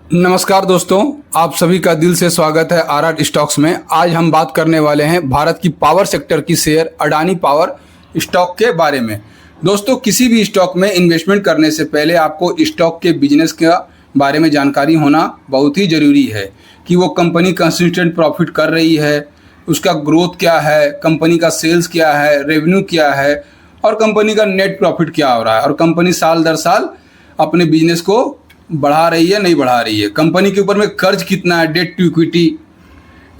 नमस्कार दोस्तों, आप सभी का दिल से स्वागत है आरआर स्टॉक्स में। आज हम बात करने वाले हैं भारत की पावर सेक्टर की शेयर अडानी पावर स्टॉक के बारे में। दोस्तों, किसी भी स्टॉक में इन्वेस्टमेंट करने से पहले आपको स्टॉक के बिजनेस का बारे में जानकारी होना बहुत ही ज़रूरी है कि वो कंपनी कंसिस्टेंट प्रॉफिट कर रही है, उसका ग्रोथ क्या है, कंपनी का सेल्स क्या है, रेवेन्यू क्या है और कंपनी का नेट प्रॉफिट क्या हो रहा है, और कंपनी साल दर साल अपने बिजनेस को बढ़ा रही है नहीं बढ़ा रही है, कंपनी के ऊपर में कर्ज कितना है, डेट टू इक्विटी,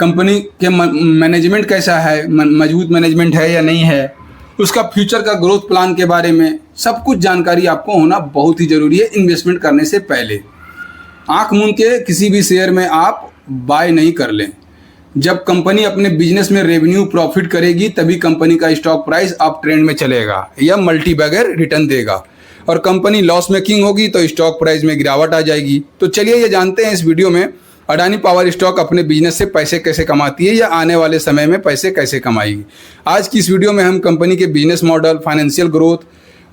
कंपनी के मैनेजमेंट कैसा है, मजबूत मैनेजमेंट है या नहीं है, उसका फ्यूचर का ग्रोथ प्लान के बारे में सब कुछ जानकारी आपको होना बहुत ही ज़रूरी है इन्वेस्टमेंट करने से पहले। आंख मूंद के किसी भी शेयर में आप बाय नहीं कर लें। जब कंपनी अपने बिजनेस में रेवेन्यू प्रॉफिट करेगी तभी कंपनी का स्टॉक प्राइस अप ट्रेंड में चलेगा या मल्टी बैगर रिटर्न देगा, और कंपनी लॉस मेकिंग होगी तो स्टॉक प्राइस में गिरावट आ जाएगी। तो चलिए ये जानते हैं इस वीडियो में अडानी पावर स्टॉक अपने बिजनेस से पैसे कैसे कमाती है या आने वाले समय में पैसे कैसे कमाएगी। आज की इस वीडियो में हम कंपनी के बिजनेस मॉडल, फाइनेंशियल ग्रोथ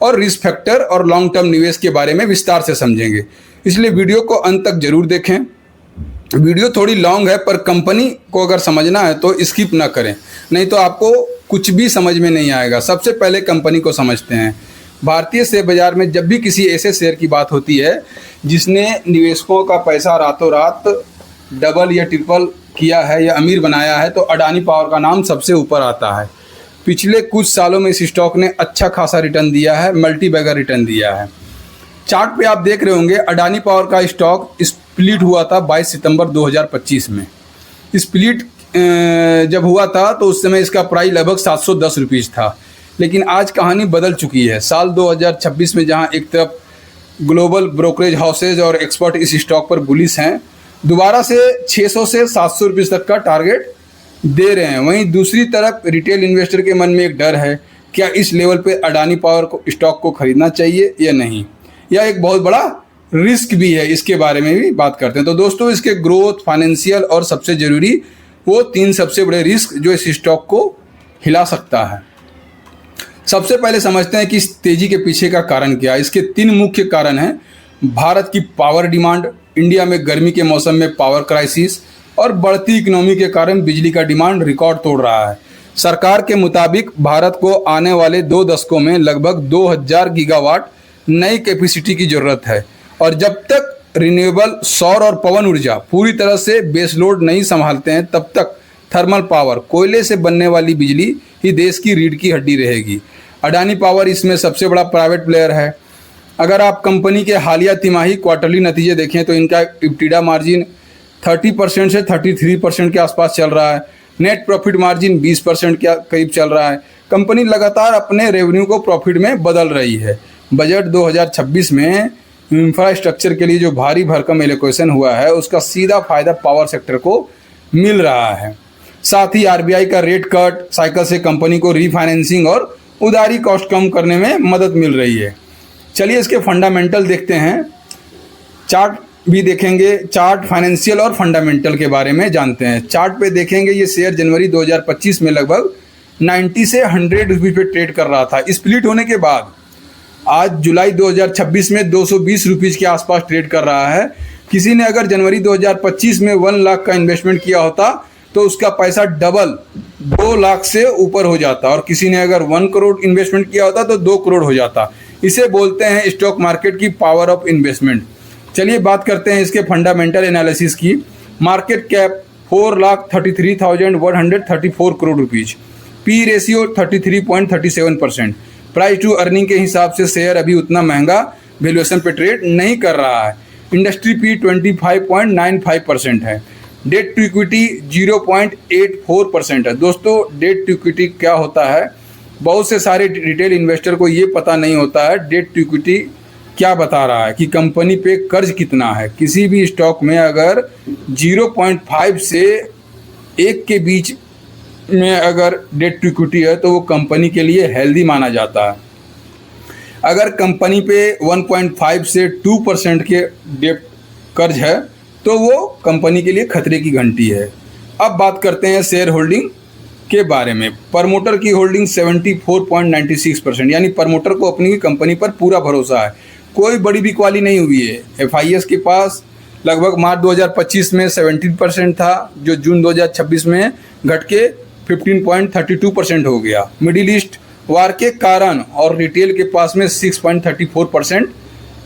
और रिस्क फैक्टर और लॉन्ग टर्म निवेश के बारे में विस्तार से समझेंगे, इसलिए वीडियो को अंत तक जरूर देखें। वीडियो थोड़ी लॉन्ग है पर कंपनी को अगर समझना है तो स्किप ना करें, नहीं तो आपको कुछ भी समझ में नहीं आएगा। सबसे पहले कंपनी को समझते हैं। भारतीय शेयर बाजार में जब भी किसी ऐसे शेयर की बात होती है जिसने निवेशकों का पैसा रातों रात डबल या ट्रिपल किया है या अमीर बनाया है, तो अडानी पावर का नाम सबसे ऊपर आता है। पिछले कुछ सालों में इस स्टॉक ने अच्छा खासा रिटर्न दिया है, मल्टी बैगर रिटर्न दिया है। चार्ट पे आप देख रहे होंगे अडानी पावर का स्टॉक स्प्लिट हुआ था 22 सितंबर 2025 में। स्प्लिट जब हुआ था तो उस समय इसका प्राइस लगभग 710 रुपीज़ था, लेकिन आज कहानी बदल चुकी है। साल 2026 में जहां एक तरफ ग्लोबल ब्रोकरेज हाउसेज और एक्सपर्ट इस स्टॉक पर बुलिश हैं, दोबारा से 600 से 700 रुपये तक का टारगेट दे रहे हैं, वहीं दूसरी तरफ रिटेल इन्वेस्टर के मन में एक डर है, क्या इस लेवल पे अडानी पावर को स्टॉक को खरीदना चाहिए या नहीं। यह एक बहुत बड़ा रिस्क भी है, इसके बारे में भी बात करते हैं। तो दोस्तों, इसके ग्रोथ, फाइनेंशियल और सबसे ज़रूरी वो 3 सबसे बड़े रिस्क जो इस स्टॉक को हिला सकता है। सबसे पहले समझते हैं कि इस तेजी के पीछे का कारण क्या है। इसके 3 मुख्य कारण हैं। भारत की पावर डिमांड, इंडिया में गर्मी के मौसम में पावर क्राइसिस और बढ़ती इकोनॉमी के कारण बिजली का डिमांड रिकॉर्ड तोड़ रहा है। सरकार के मुताबिक भारत को आने वाले 2 दशकों में लगभग 2000 गीगावाट नई कैपेसिटी की जरूरत है, और जब तक रिन्यूएबल सौर और पवन ऊर्जा पूरी तरह से बेसलोड नहीं संभालते हैं तब तक थर्मल पावर, कोयले से बनने वाली बिजली ही देश की रीढ़ की हड्डी रहेगी। अडानी पावर इसमें सबसे बड़ा प्राइवेट प्लेयर है। अगर आप कंपनी के हालिया तिमाही क्वार्टरली नतीजे देखें तो इनका इब्टिडा मार्जिन 30% से 33% के आसपास चल रहा है। नेट प्रॉफिट मार्जिन 20% के करीब चल रहा है। कंपनी लगातार अपने रेवेन्यू को प्रॉफिट में बदल रही है। बजट 2026 में इंफ्रास्ट्रक्चर के लिए जो भारी भरकम एलोकेशन हुआ है उसका सीधा फायदा पावर सेक्टर को मिल रहा है। साथ ही आरबीआई का रेट कट साइकिल से कंपनी को रीफाइनेंसिंग और उधारी कॉस्ट कम करने में मदद मिल रही है। चलिए इसके फंडामेंटल देखते हैं, चार्ट भी देखेंगे। चार्ट, फाइनेंशियल और फंडामेंटल के बारे में जानते हैं। चार्ट पे देखेंगे ये शेयर जनवरी 2025 में लगभग 90 से 100 रुपये पे ट्रेड कर रहा था। स्प्लिट होने के बाद आज जुलाई 2026 में 220 रुपीज़ के आसपास ट्रेड कर रहा है। किसी ने अगर जनवरी 2025 में 1 लाख का इन्वेस्टमेंट किया होता तो उसका पैसा डबल 2 लाख से ऊपर हो जाता, और किसी ने अगर 1 करोड़ इन्वेस्टमेंट किया होता तो 2 करोड़ हो जाता। इसे बोलते हैं स्टॉक मार्केट की पावर ऑफ इन्वेस्टमेंट। चलिए बात करते हैं इसके फंडामेंटल एनालिसिस की। Market cap 4,33,134 crore rupees, P ratio 33.37%, price to earning के हिसाब से शेयर अभी उतना महंगा वैल्यूएशन पे ट्रेड नहीं कर रहा है। इंडस्ट्री पी 25.95% है। डेट टू इक्विटी 0.84% है। दोस्तों, डेट टू इक्विटी क्या होता है, बहुत से सारे रिटेल इन्वेस्टर को ये पता नहीं होता है। डेट टू इक्विटी क्या बता रहा है कि कंपनी पे कर्ज कितना है। किसी भी स्टॉक में अगर 0.5 से 1 के बीच में अगर डेट टू इक्विटी है तो वो कंपनी के लिए हेल्दी माना जाता है। अगर कंपनी पे 1.5 से 2% के डेट कर्ज है तो वो कंपनी के लिए खतरे की घंटी है। अब बात करते हैं शेयर होल्डिंग के बारे में। प्रमोटर की होल्डिंग 74.96%, यानी प्रमोटर को अपनी कंपनी पर पूरा भरोसा है। कोई बड़ी बिकवाली नहीं हुई है। एफआईएस के पास लगभग मार्च 2025 में 17% था, जो जून 2026 में घट के 15.32% हो गया। मिडिल ईस्ट वार के कारण और रिटेल के पास में 6.34%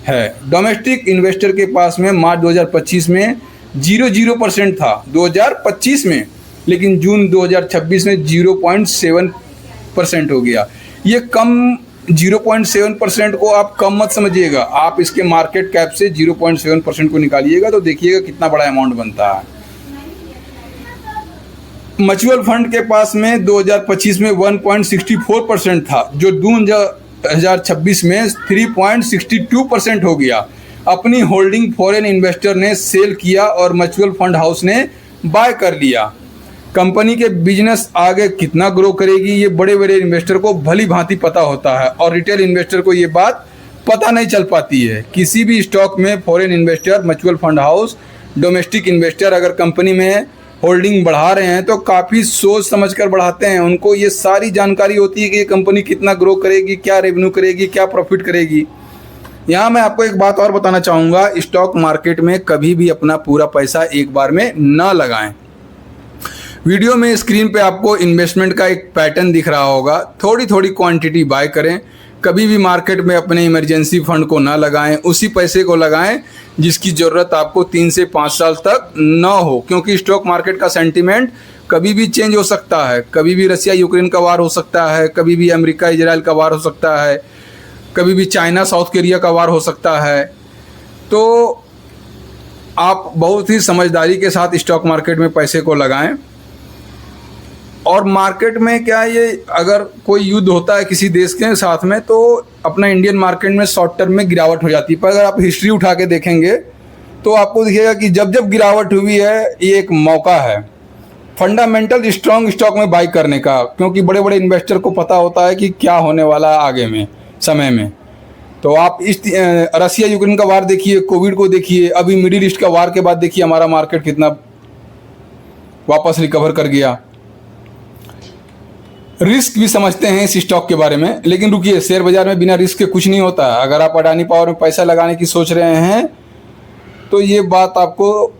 है। डोमेस्टिक इन्वेस्टर के पास में मार्च 2025 में 0% था 2025 में, लेकिन जून 2026 में 0.7% हो गया। ये कम 0.7% को आप कम मत समझिएगा, आप इसके मार्केट कैप से 0.7% को निकालिएगा तो देखिएगा कितना बड़ा अमाउंट बनता है। म्यूचुअल फंड के पास में 2025 में 1.64% था, जो जून 2026 में 3.62% हो गया। अपनी होल्डिंग फॉरेन इन्वेस्टर ने सेल किया और म्यूचुअल फंड हाउस ने बाय कर लिया। कंपनी के बिजनेस आगे कितना ग्रो करेगी ये बड़े बड़े इन्वेस्टर को भली भांति पता होता है, और रिटेल इन्वेस्टर को ये बात पता नहीं चल पाती है। किसी भी स्टॉक में foreign investor, mutual fund house, domestic investor अगर कंपनी में होल्डिंग बढ़ा रहे हैं तो काफ़ी सोच समझकर बढ़ाते हैं। उनको ये सारी जानकारी होती है कि ये कंपनी कितना ग्रो करेगी, क्या रेवेन्यू करेगी, क्या प्रॉफिट करेगी। यहाँ मैं आपको एक बात और बताना चाहूँगा, स्टॉक मार्केट में कभी भी अपना पूरा पैसा एक बार में ना लगाएं। वीडियो में स्क्रीन पे आपको इन्वेस्टमेंट का एक पैटर्न दिख रहा होगा, थोड़ी थोड़ी क्वांटिटी बाय करें। कभी भी मार्केट में अपने इमरजेंसी फंड को ना लगाएं, उसी पैसे को लगाएं जिसकी ज़रूरत आपको 3 से 5 साल तक ना हो, क्योंकि स्टॉक मार्केट का सेंटीमेंट कभी भी चेंज हो सकता है। कभी भी रसिया यूक्रेन का वार हो सकता है, कभी भी अमेरिका इजराइल का वार हो सकता है, कभी भी चाइना साउथ कोरिया का वार हो सकता है। तो आप बहुत ही समझदारी के साथ स्टॉक मार्केट में पैसे को लगाएं। और मार्केट में क्या ये, अगर कोई युद्ध होता है किसी देश के साथ में तो अपना इंडियन मार्केट में शॉर्ट टर्म में गिरावट हो जाती है, पर अगर आप हिस्ट्री उठा के देखेंगे तो आपको दिखेगा कि जब जब गिरावट हुई है ये एक मौका है फंडामेंटल स्ट्रॉन्ग स्टॉक में बाई करने का, क्योंकि बड़े बड़े इन्वेस्टर को पता होता है कि क्या होने वाला है आगे में समय में। तो आप इस रसिया यूक्रेन का वार देखिए, कोविड को देखिए, अभी मिडिल ईस्ट का वार के बाद देखिए हमारा मार्केट कितना वापस रिकवर कर गया। रिस्क भी समझते हैं इस स्टॉक के बारे में, लेकिन रुकिए, शेयर बाजार में बिना रिस्क के कुछ नहीं होता है। अगर आप अडानी पावर में पैसा लगाने की सोच रहे हैं तो ये बात आपको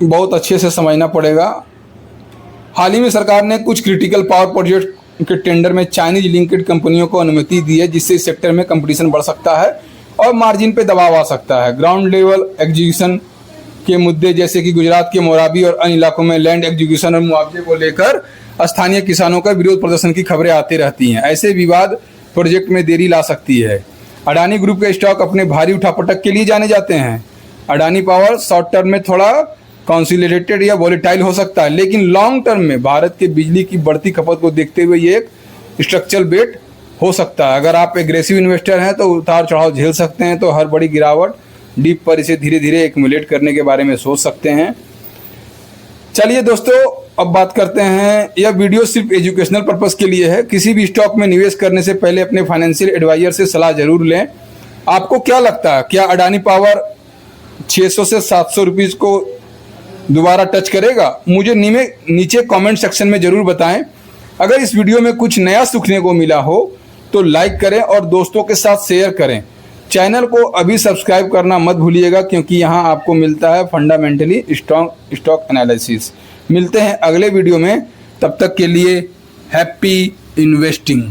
बहुत अच्छे से समझना पड़ेगा। हाल ही में सरकार ने कुछ क्रिटिकल पावर प्रोजेक्ट के टेंडर में चाइनीज लिंक्ड कंपनियों को अनुमति दी है, जिससे इस सेक्टर में कंपटीशन बढ़ सकता है और मार्जिन पे दबाव आ सकता है। ग्राउंड लेवल एग्जीक्यूशन के मुद्दे जैसे कि गुजरात के मोराबी और अन्य इलाकों में लैंड एग्जीक्यूशन और मुआवजे को लेकर स्थानीय किसानों का विरोध प्रदर्शन की खबरें आती रहती हैं। ऐसे विवाद प्रोजेक्ट में देरी ला सकती है। अडानी ग्रुप के स्टॉक अपने भारी उठापटक के लिए जाने जाते हैं। अडानी पावर शॉर्ट टर्म में थोड़ा कंसोलिडेटेड या वॉलेटाइल हो सकता है, लेकिन लॉन्ग टर्म में भारत के बिजली की बढ़ती खपत को देखते हुए ये एक स्ट्रक्चरल बेट हो सकता है। अगर आप एग्रेसिव इन्वेस्टर हैं तो उतार चढ़ाव झेल सकते हैं, तो हर बड़ी गिरावट डीप पर इसे धीरे धीरे एक्यूमुलेट करने के बारे में सोच सकते हैं। चलिए दोस्तों, अब बात करते हैं, यह वीडियो सिर्फ एजुकेशनल पर्पस के लिए है। किसी भी स्टॉक में निवेश करने से पहले अपने फाइनेंशियल एडवाइजर से सलाह जरूर लें। आपको क्या लगता है, क्या अडानी पावर 600 से 700 रुपीज़ को दोबारा टच करेगा? मुझे नीचे कमेंट सेक्शन में ज़रूर बताएं। अगर इस वीडियो में कुछ नया सीखने को मिला हो तो लाइक करें और दोस्तों के साथ शेयर करें। चैनल को अभी सब्सक्राइब करना मत भूलिएगा, क्योंकि यहाँ आपको मिलता है फंडामेंटली स्ट्रॉन्ग स्टॉक एनालिसिस। मिलते हैं अगले वीडियो में, तब तक के लिए हैप्पी इन्वेस्टिंग।